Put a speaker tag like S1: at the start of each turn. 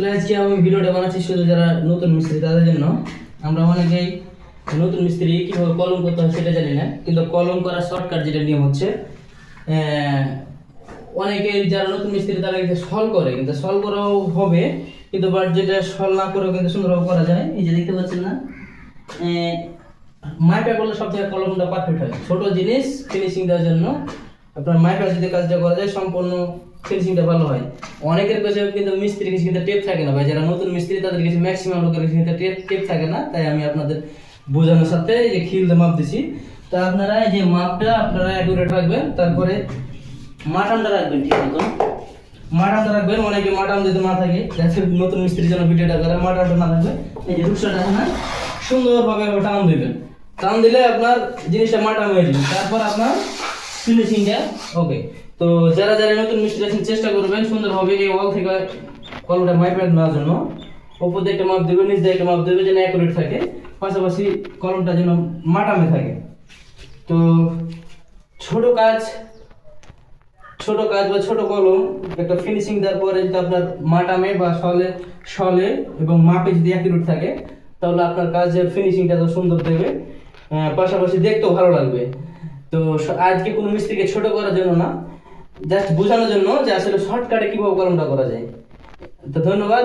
S1: আসলে আজকে আমি ভিডিওটা বানাচ্ছি শুধু যারা নতুন মিস্ত্রি তাদের জন্য। আমরা অনেকেই নতুন মিস্ত্রি কীভাবে কলম করতে হয় সেটা জানি না, কিন্তু কলম করার শর্টকাট যেটা নিয়ম হচ্ছে, অনেকে যারা নতুন মিস্ত্রি তারা কিন্তু সল করে, কিন্তু সল করাও হবে, কিন্তু বাট যেটা সল না করেও কিন্তু সুন্দরভাবে করা যায়। এই যে দেখতে পাচ্ছেন না, মাইপা করলে সব থেকে কলমটা পারফেক্ট হয়। ছোট জিনিস ফিনিশিং দেওয়ার জন্য আপনার মাইপা যদি কাজটা করা যায় সম্পূর্ণ ফিনিশিংটা ভালো হয়। অনেকের কাছে কিন্তু মিস্ত্রির কাছে কিন্তু টেপ থাকে না ভাই, যারা নতুন মিস্ত্রি তাদের কাছে ম্যাক্সিমাম লোকের কাছে কিন্তু টেপ থাকে না। তাই আমি আপনাদের বোঝানোর সাথে এই যে খিল দিয়ে মাপ দিছি। তা আপনারা এই যে মাপটা আপনারা অ্যাকুরেট রাখবেন, তারপরে মাটামটা রাখবেন ঠিক মতন। মাটামটা রাখবেন, অনেকে মাটাম যদি না থাকে, নতুন মিস্ত্রির জন্য ভিডিওটা করে মাটামটা না থাকবে, এই যে রুকসাটা না সুন্দরভাবে টান দিবেন। টান দিলে আপনার জিনিসটা মাটাম হয়ে যাবে, তারপর আপনার ফিনিশিংটা ওকে। তো যারা যারা নতুন মিস্ত্রি আছেন চেষ্টা করবেন সুন্দরভাবে এই ওয়াল থেকে কলমটা মাইপে নেওয়ার জন্য। ওপর দিয়ে একটা মাপ দেবে, নিচ দিয়ে একটা মাপ দেবে, যেন অ্যাকুরেট থাকে, পাশাপাশি কলমটা যেন মাটামে থাকে। তো ছোট কাজ বা ছোট কলম একটা ফিনিশিং দেওয়ার পরে যদি আপনার মাটামে বা সলে এবং মাপে যদি অ্যাকুরেট থাকে, তাহলে আপনার কাজের ফিনিশিংটা তো সুন্দর দেবে, পাশাপাশি দেখতেও ভালো লাগবে। তো আজকে কোনো মিস্ত্রিকে ছোট করার জন্য না, জাস্ট বোঝানোর জন্য যে আসলে শর্টকাটে কিভাবে কলমটা করা যায়। তো ধন্যবাদ।